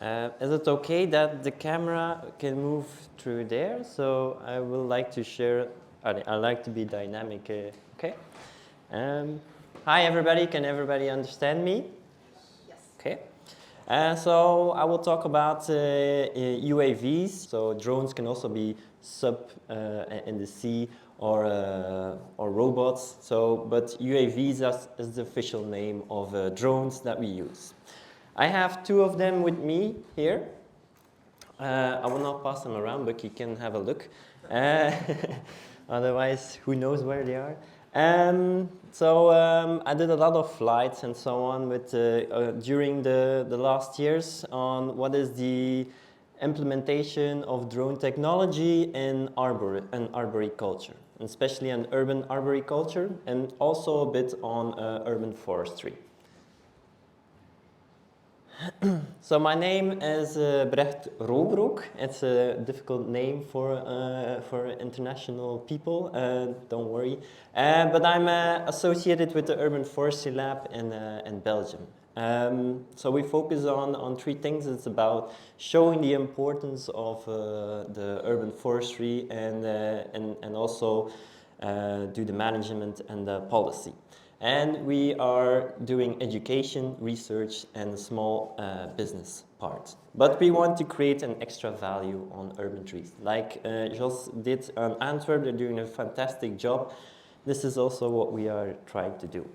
Is it okay that the camera can move through there? So I would like to share, I like to be dynamic, okay? Hi everybody, can everybody understand me? Yes. Okay. So I will talk about UAVs. So drones can also be in the sea or robots. So, but UAVs is the official name of drones that we use. I have two of them with me here. I will not pass them around, but you can have a look. Otherwise, who knows where they are? I did a lot of flights and so on during the last years on what is the implementation of drone technology in arboriculture, especially in urban arboriculture, and also a bit on urban forestry. So my name is Bregt Roobroeck. It's a difficult name for international people, don't worry. But I'm associated with the Urban Forestry Lab in Belgium. So we focus on three things. It's about showing the importance of the urban forestry and also do the management and the policy. And we are doing education, research, and a small business part. But we want to create an extra value on urban trees. Like Jos did on Antwerp, they're doing a fantastic job. This is also what we are trying to do.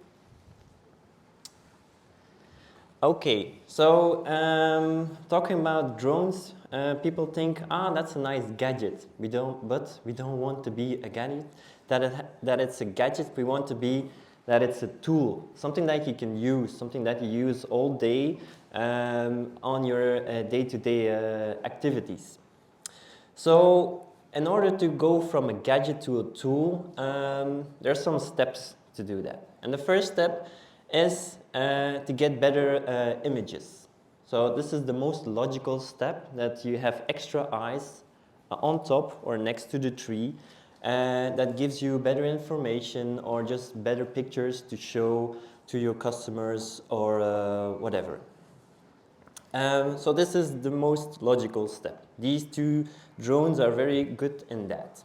Okay, so talking about drones, people think, that's a nice gadget. But we don't want to be a gadget, that it's a gadget. We want to be that it's a tool, something that you can use, something that you use all day on your day-to-day activities. So in order to go from a gadget to a tool, there are some steps to do that. And the first step is to get better images. So this is the most logical step, that you have extra eyes on top or next to the tree, that gives you better information or just better pictures to show to your customers or whatever. So this is the most logical step. These two drones are very good in that.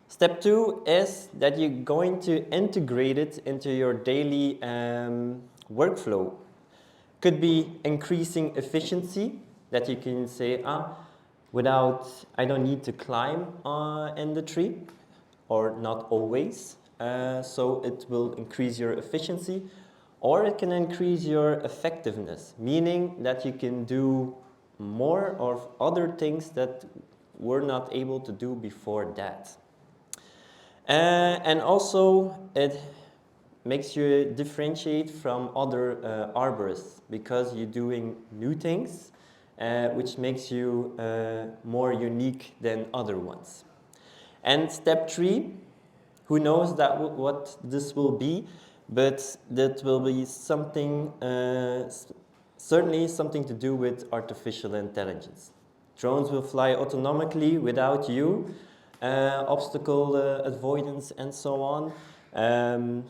Step two is that you're going to integrate it into your daily workflow. Could be increasing efficiency, that you can say, I don't need to climb in the tree, or not always. So it will increase your efficiency, or it can increase your effectiveness, meaning that you can do more of other things that were not able to do before that. And also it makes you differentiate from other arborists, because you're doing new things, which makes you more unique than other ones. And step three, who knows what this will be, but that will be something, certainly something to do with artificial intelligence. Drones will fly autonomously without you, obstacle avoidance and so on.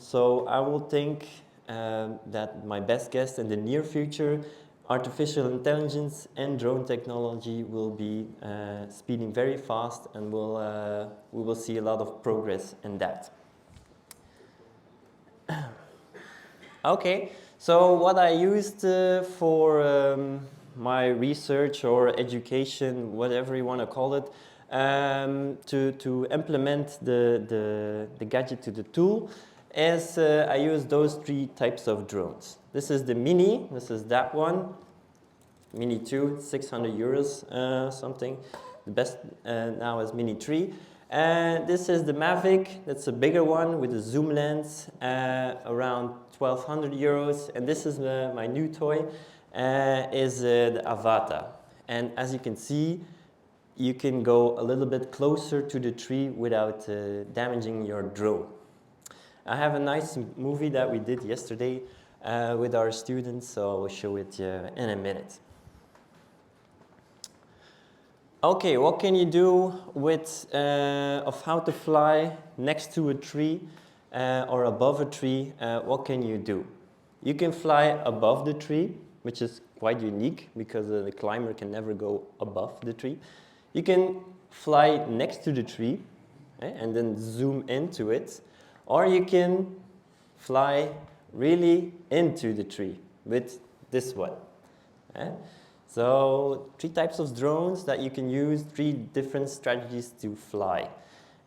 So I will think that my best guess in the near future, artificial intelligence and drone technology will be speeding very fast, and we will see a lot of progress in that. Okay, so what I used for my research or education, whatever you want to call it, to implement the gadget to the tool, is I use those three types of drones. This is the Mini, this is that one, Mini 2, 600 euros something. The best now is Mini 3. And this is the Mavic, that's a bigger one with a zoom lens, around 1200 euros. And this is my new toy, is the Avata. And as you can see, you can go a little bit closer to the tree without damaging your drone. I have a nice movie that we did yesterday with our students, so I will show it in a minute. Okay, what can you do with of how to fly next to a tree or above a tree? What can you do? You can fly above the tree, which is quite unique because the climber can never go above the tree. You can fly next to the tree and then zoom into it, or you can fly really into the tree with this one. So 3 types of drones that you can use, 3 different strategies to fly.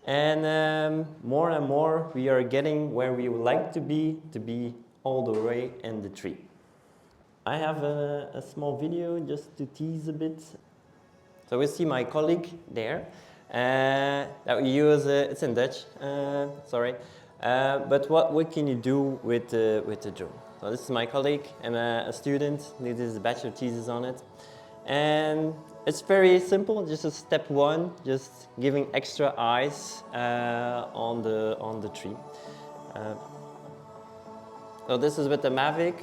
And more and more we are getting where we would like to be all the way in the tree. I have a small video just to tease a bit. So we see my colleague there. That we use, it's in Dutch, sorry. But what can you do with the drone? So this is my colleague. I'm a student, did his bachelor thesis on it. And it's very simple, just a step 1, just giving extra eyes on the tree. So this is with the Mavic.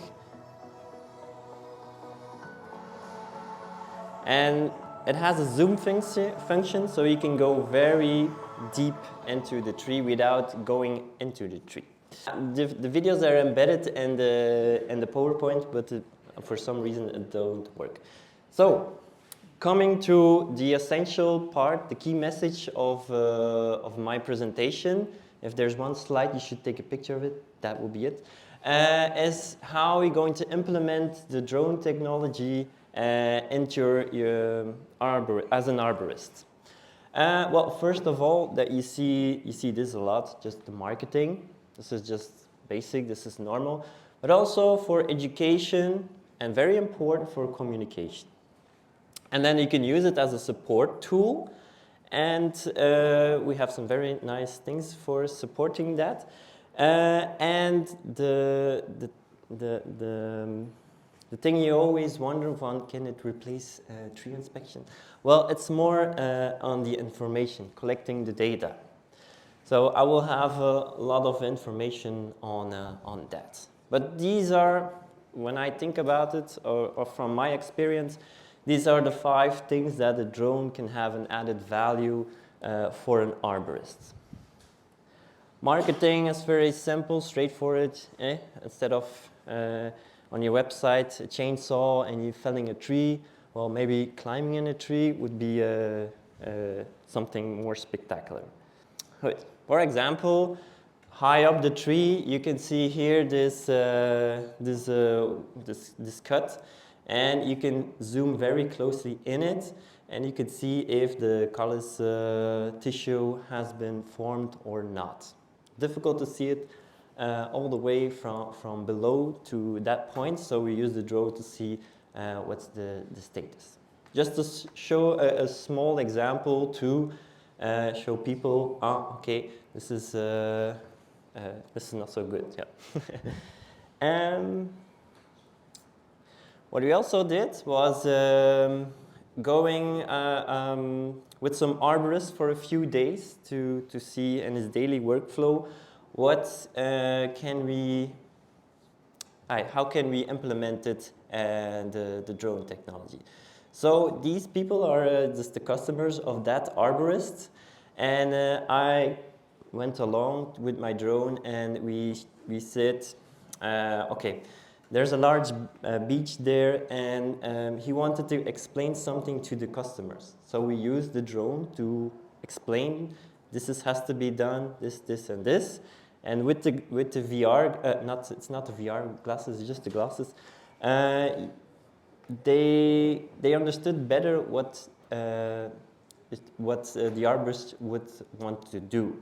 And it has a zoom function, so you can go very deep into the tree without going into the tree. The videos are embedded in the PowerPoint, but for some reason it don't work. So, coming to the essential part, the key message of my presentation, if there's one slide you should take a picture of it, that will be it, is how we're going to implement the drone technology into your as an arborist. Well, first of all, that you see this a lot, just the marketing. This is just basic, this is normal, but also for education and very important for communication. And then you can use it as a support tool, and we have some very nice things for supporting that. And the thing you always wonder on, can it replace tree inspection? Well, it's more on the information, collecting the data. So I will have a lot of information on that. But these are, when I think about it, or from my experience, these are the 5 things that a drone can have an added value for an arborist. Marketing is very simple, straightforward. Instead of on your website, a chainsaw and you felling a tree, well, maybe climbing in a tree would be something more spectacular. Good. For example, high up the tree, you can see here this cut, and you can zoom very closely in it, and you can see if the callus tissue has been formed or not. Difficult to see it all the way from below to that point, so we use the drone to see what's the status. Just to show a small example to show people, okay, this is not so good. Yeah. What we also did was going with some arborists for a few days to see in his daily workflow how can we implement it the drone technology. So these people are just the customers of that arborist, and I went along with my drone and we said, okay, there's a large beach there, and he wanted to explain something to the customers. So we used the drone to explain has to be done, this and this. And with the VR, it's not the VR glasses, it's just the glasses. They understood better what the arborist would want to do.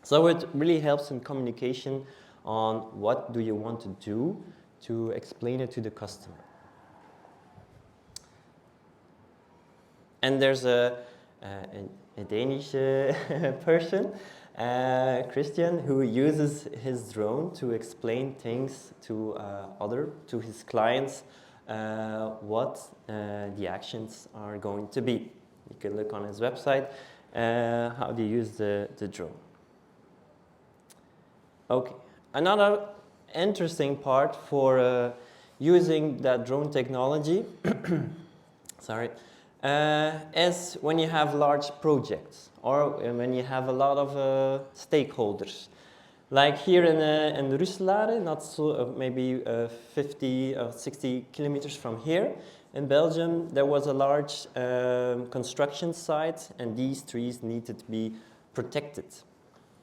So it really helps in communication on what do you want to do to explain it to the customer. And there's a Danish person, Christian, who uses his drone to explain things to his clients, what the actions are going to be. You can look on his website how to use the drone. Okay, another interesting part for using that drone technology sorry, is when you have large projects or when you have a lot of stakeholders. Like here in Roeselare, not so, maybe 50 or 60 kilometers from here, in Belgium, there was a large construction site, and these trees needed to be protected.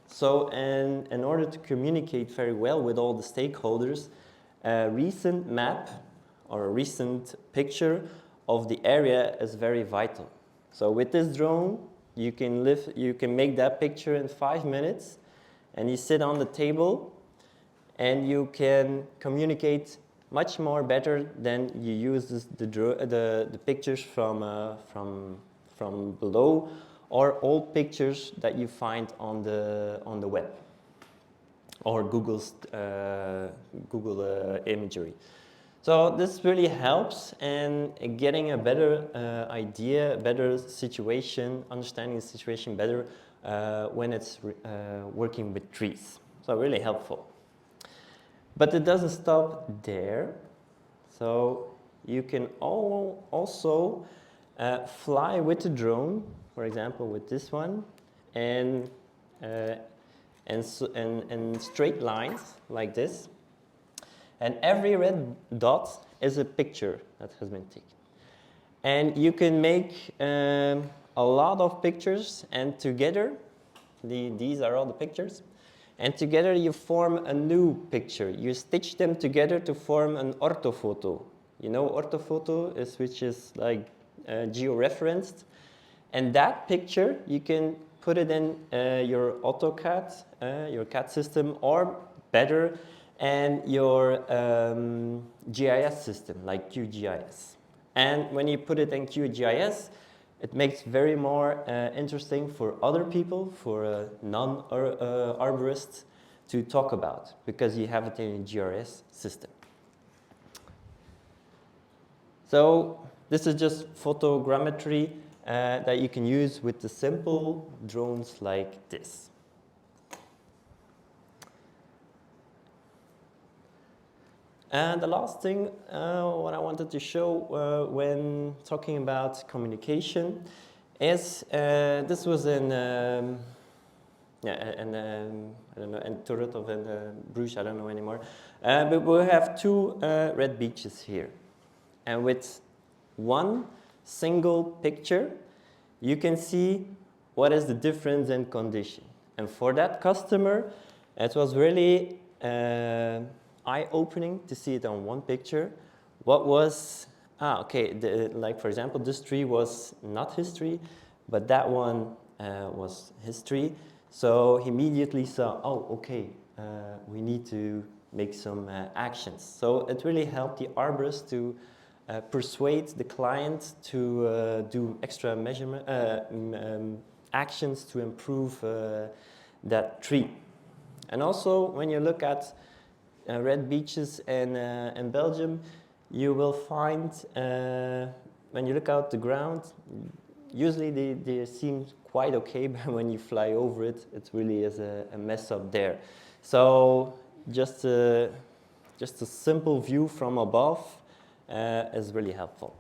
So, in order to communicate very well with all the stakeholders, a recent map or a recent picture of the area is very vital. So, with this drone, you can make that picture in 5 minutes, and you sit on the table, and you can communicate much more better than you use the pictures from below, or old pictures that you find on the web or Google imagery. So this really helps in getting a better idea, a better situation, understanding the situation better when it's working with trees. So really helpful. But it doesn't stop there. So you can also fly with the drone, for example, with this one, and straight lines like this. And every red dot is a picture that has been taken. And you can make a lot of pictures, and together, these are all the pictures, and together you form a new picture. You stitch them together to form an orthophoto. You know orthophoto is, which is like geo-referenced. And that picture, you can put it in your AutoCAD, your CAD system, or better, and your GIS system, like QGIS. And when you put it in QGIS, it makes very more interesting for other people, for non-arborists, to talk about, because you have it in a GIS system. So this is just photogrammetry that you can use with the simple drones like this. And the last thing what I wanted to show when talking about communication is this was in I don't know, Antwerp or in Bruges, I don't know anymore. But we have two red beaches here, and with one single picture, you can see what is the difference in condition. And for that customer, it was really eye-opening to see it on one picture. What was, like for example, this tree was not his tree, but that one was his tree. So he immediately saw, oh, okay, we need to make some actions. So it really helped the arborist to persuade the client to do extra measurement actions to improve that tree. And also, when you look at red beaches in Belgium, you will find when you look out the ground, usually they seem quite okay, but when you fly over it, it really is a mess up there. So just a simple view from above is really helpful.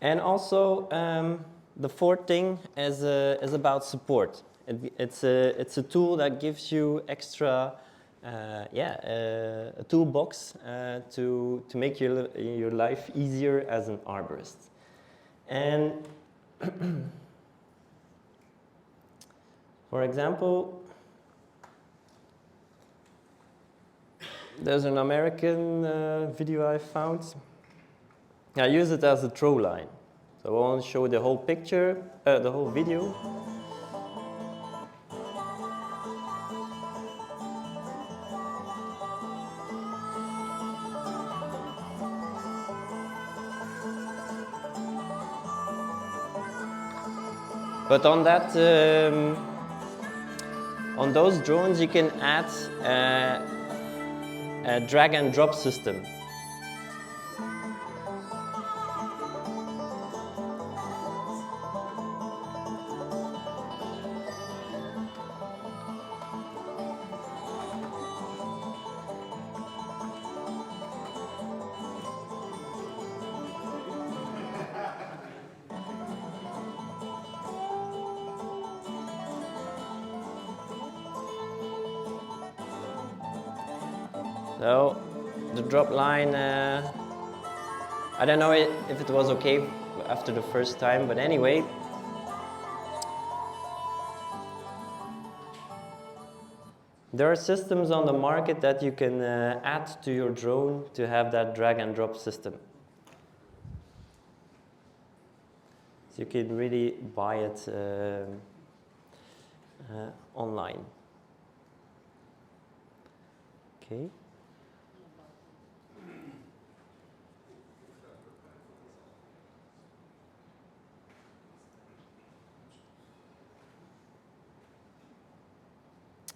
And also, the fourth thing is about support. It's a tool that gives you extra, a toolbox to make your life easier as an arborist. And for example, there's an American video I found. I use it as a throw line. So I won't show the whole picture, the whole video. But on that, on those drones, you can add a drag and drop system. So the drop line, I don't know if it was okay after the first time, but anyway. There are systems on the market that you can add to your drone to have that drag and drop system. So you can really buy it online. Okay.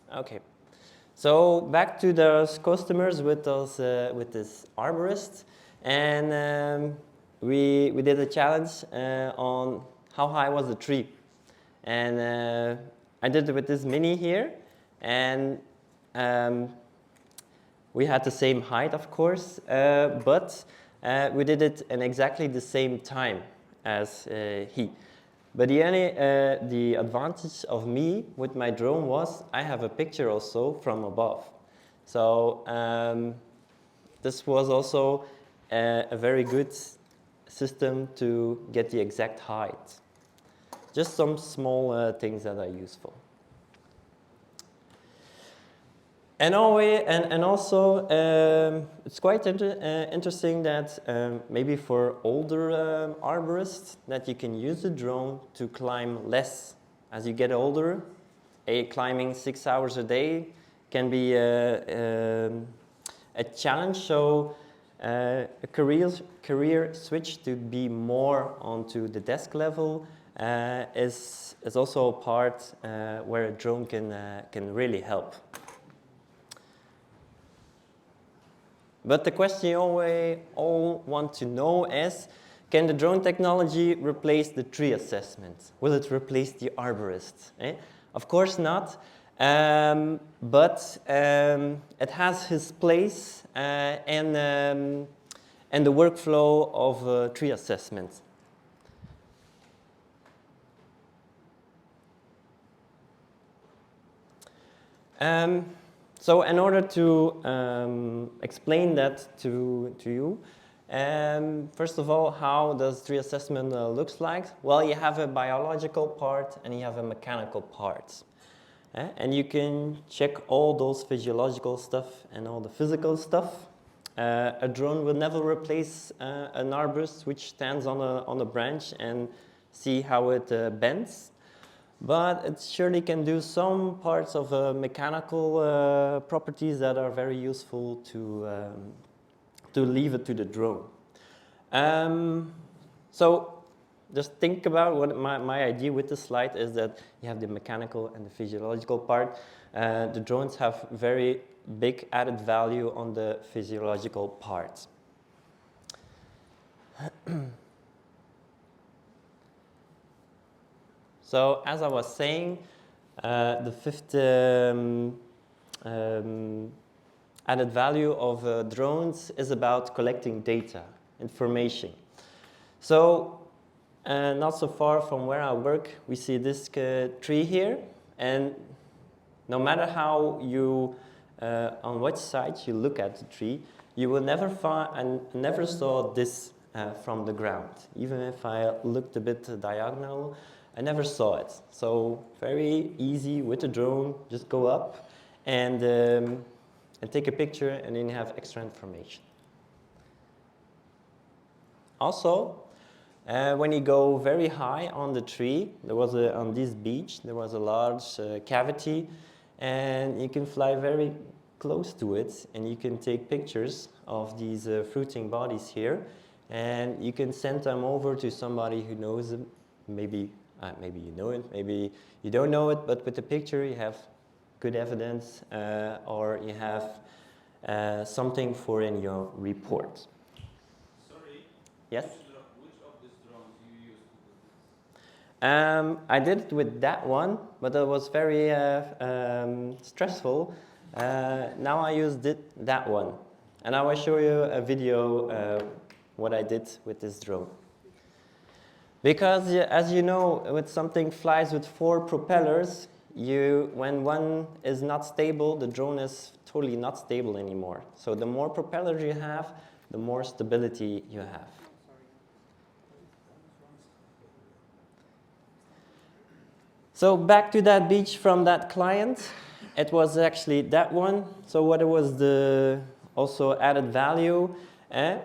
Okay. So back to those customers with those with this arborist, and we did a challenge on how high was the tree, and I did it with this mini here, and we had the same height, of course, but we did it in exactly the same time as he. But the advantage of me with my drone was I have a picture also from above. So this was also a very good system to get the exact height. Just some small things that are useful. And also, it's quite interesting that maybe for older arborists that you can use the drone to climb less. As you get older, climbing 6 hours a day can be a challenge. So a career switch to be more onto the desk level is also a part where a drone can really help. But the question you all want to know is, can the drone technology replace the tree assessment? Will it replace the arborist? Of course not, but it has his place in the workflow of tree assessment. So in order to explain that to you, first of all, how does tree assessment looks like? Well, you have a biological part and you have a mechanical part. And you can check all those physiological stuff and all the physical stuff. A drone will never replace an arborist which stands on a branch and see how it bends. But it surely can do some parts of mechanical properties that are very useful to leave it to the drone. So just think about what my idea with the slide is, that you have the mechanical and the physiological part. The drones have very big added value on the physiological part. So as I was saying, the fifth added value of drones is about collecting data, information. So not so far from where I work, we see this tree here, and no matter how you, on which side you look at the tree, you will never find, and never saw this from the ground. Even if I looked a bit diagonal, I never saw it. So very easy with the drone, just go up and take a picture, and then you have extra information. Also, when you go very high on the tree, on this beach, there was a large cavity, and you can fly very close to it, and you can take pictures of these fruiting bodies here, and you can send them over to somebody who knows them. Maybe you know it, maybe you don't know it, but with the picture you have good evidence, or you have something for in your report. Sorry? Yes? Which of these drones you used to do this? I did it with that one, but it was very stressful. Now I used that one, and I will show you a video what I did with this drone. Because as you know, when something flies with 4 propellers, when one is not stable, the drone is totally not stable anymore. So the more propellers you have, the more stability you have. So back to that beach from that client, it was actually that one. So what was the also added value?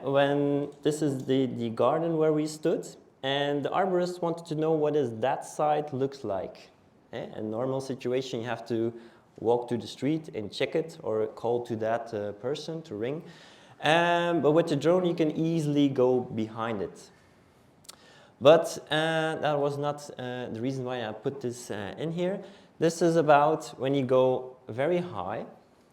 When this is the garden where we stood, and the arborist wanted to know what is that side looks like. A normal situation, you have to walk to the street and check it or call to that person to ring. But with the drone, you can easily go behind it. But that was not the reason why I put this in here. This is about when you go very high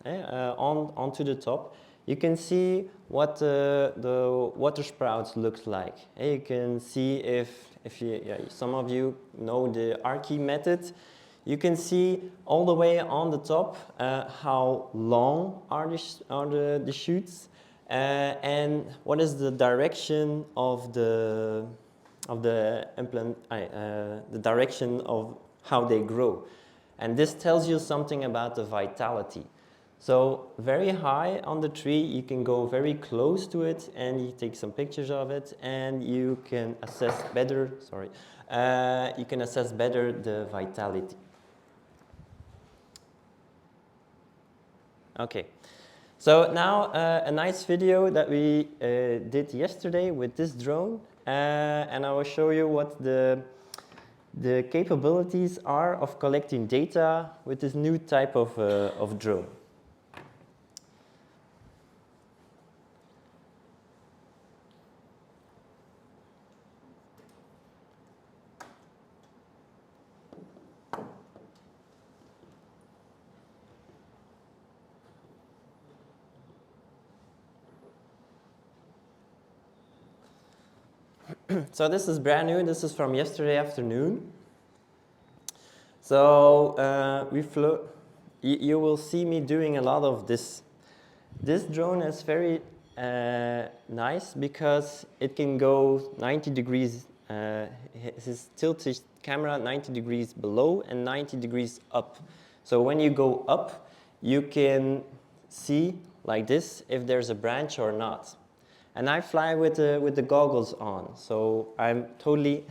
onto the top, you can see what the water sprouts looks like. You can see if you, some of you know the Archi method. You can see all the way on the top how long are the shoots and what is the direction of the direction of how they grow. And this tells you something about the vitality. So very high on the tree, you can go very close to it and you take some pictures of it and you can assess better, you can assess better the vitality. Okay, so now a nice video that we did yesterday with this drone. And I will show you what the capabilities are of collecting data with this new type of drone. So this is brand new. This is from yesterday afternoon. So we flew. You will see me doing a lot of this. This drone is very nice because it can go 90 degrees. His tilted camera 90 degrees below and 90 degrees up. So when you go up, you can see like this if there's a branch or not. And I fly with the goggles on, so I'm totally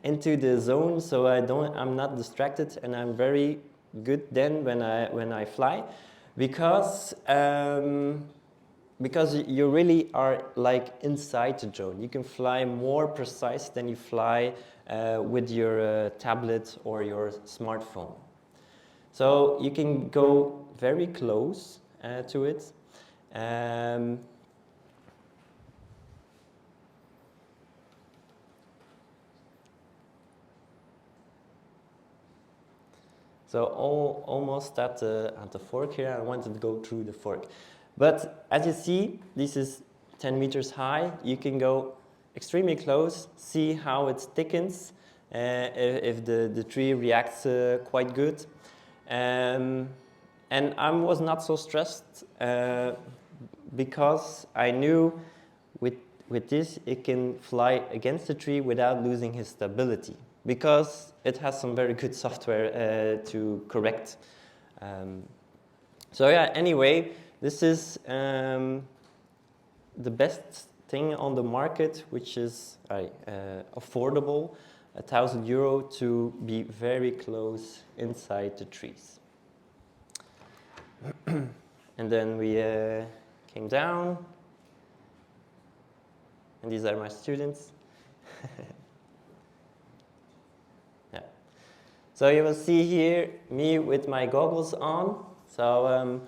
into the zone. So I'm not distracted, and I'm very good then when I fly, because you really are like inside the drone. You can fly more precise than you fly with your tablet or your smartphone. So you can go very close to it. So almost at the fork here, I wanted to go through the fork. But as you see, this is 10 meters high. You can go extremely close, see how it thickens, if the tree reacts quite good. And I was not so stressed because I knew with this it can fly against the tree without losing his stability, because it has some very good software to correct. So yeah, anyway, this is the best thing on the market, which is affordable, €1,000 to be very close inside the trees. And then we came down, and these are my students. Yeah. So you will see here me with my goggles on. So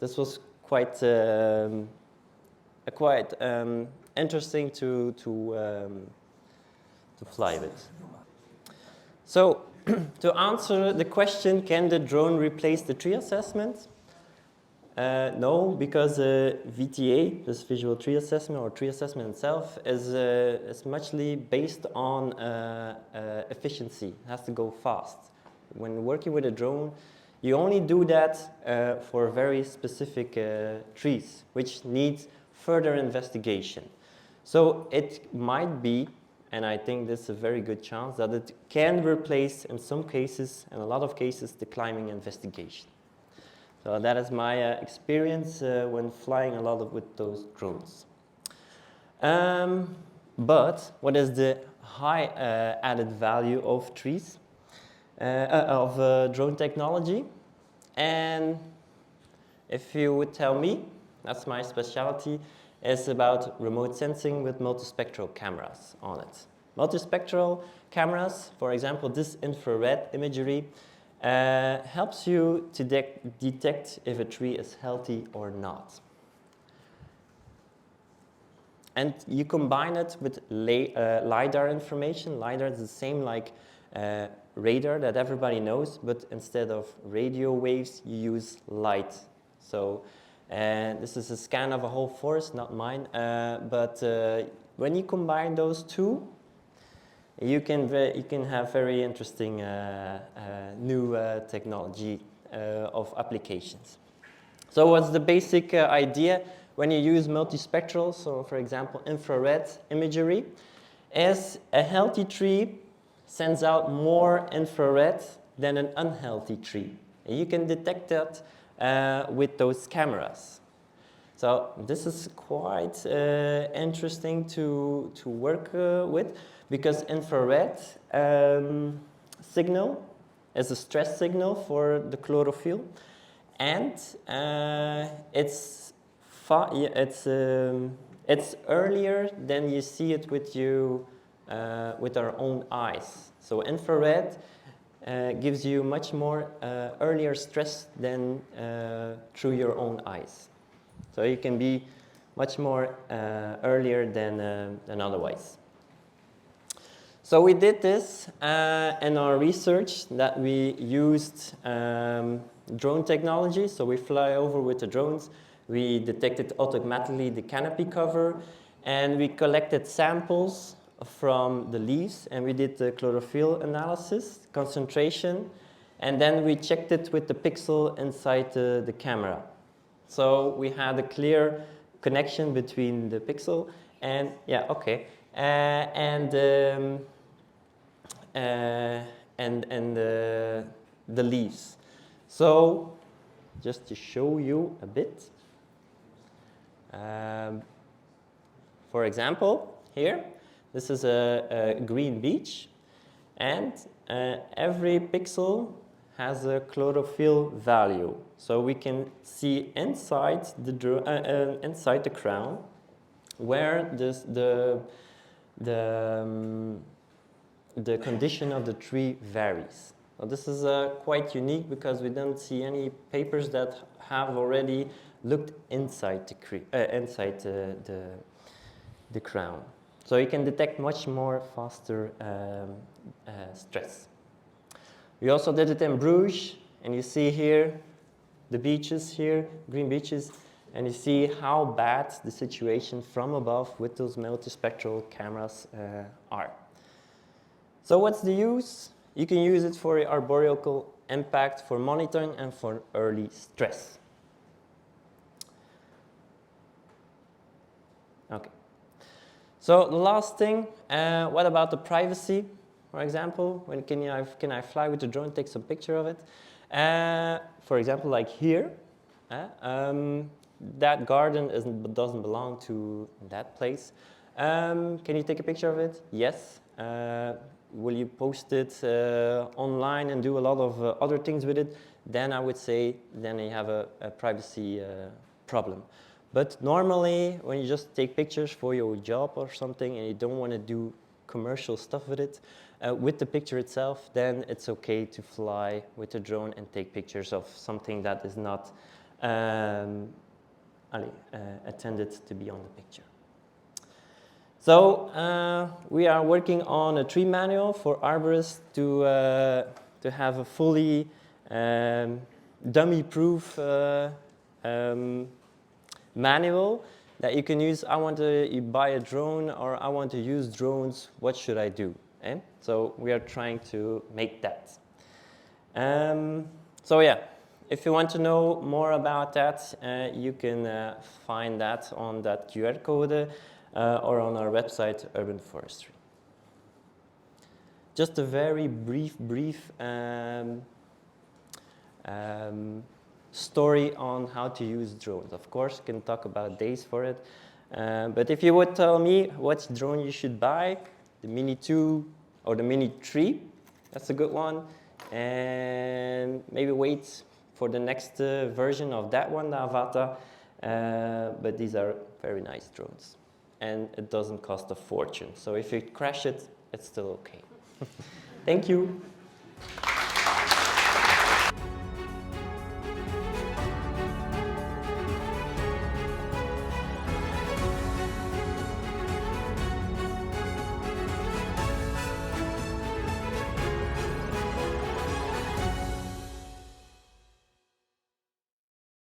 this was quite interesting to fly with. So to answer the question, can the drone replace the tree assessment? No, because VTA, this visual tree assessment or tree assessment itself, is muchly based on efficiency. It has to go fast. When working with a drone, you only do that for very specific trees, which needs further investigation. So it might be and I think there's a very good chance that it can replace, in some cases, in a lot of cases, the climbing investigation. So that is my experience when flying a lot with those drones. But what is the high added value of drone technology? And if you would tell me, that's my specialty, is about remote sensing with multispectral cameras on it. Multispectral cameras, for example, this infrared imagery, helps you to detect if a tree is healthy or not. And you combine it with LiDAR information. LiDAR is the same like radar that everybody knows, but instead of radio waves, you use light. So this is a scan of a whole forest, not mine. But when you combine those two, you can have very interesting new technology of applications. So what's the basic idea when you use multispectral, so for example infrared imagery, is a healthy tree sends out more infrared than an unhealthy tree. And you can detect that with those cameras. So this is quite interesting to work with, because infrared signal is a stress signal for the chlorophyll, and it's earlier than you see it with our own eyes. So infrared gives you much more earlier stress than through your own eyes. So you can be much more earlier than otherwise. So we did this in our research, that we used drone technology. So we fly over with the drones. We detected automatically the canopy cover, and we collected samples from the leaves, and we did the chlorophyll analysis, concentration, and then we checked it with the pixel inside the camera. So we had a clear connection between the pixel and the leaves. So just to show you a bit, for example, here, this is a green beach, and every pixel has a chlorophyll value. So we can see inside the crown where the condition of the tree varies. So this is quite unique, because we don't see any papers that have already looked inside the crown. So you can detect much more faster stress. We also did it in Bruges, and you see here the beaches here, green beaches, and you see how bad the situation from above with those multispectral cameras are. So what's the use? You can use it for arboricultural impact, for monitoring, and for early stress. Okay. So the last thing, what about the privacy? For example, when can I fly with the drone, take some picture of it? For example, like here, that garden doesn't belong to that place. Can you take a picture of it? Yes. Will you post it online and do a lot of other things with it? Then I would say, then you have a privacy problem. But normally, when you just take pictures for your job or something, and you don't want to do commercial stuff with it, with the picture itself, then it's okay to fly with a drone and take pictures of something that is not intended to be on the picture. So we are working on a tree manual for arborists to have a fully dummy-proof manual that you can use. You buy a drone, or I want to use drones, what should I do? So we are trying to make that. So yeah, if you want to know more about that, you can find that on that QR code or on our website, Urban Forestry. just a very brief story on how to use drones. Of course, can talk about days for it. But if you would tell me which drone you should buy, the Mini 2 or the Mini 3, that's a good one. And maybe wait for the next version of that one, the Avata. But these are very nice drones. And it doesn't cost a fortune. So if you crash it, it's still okay. Thank you.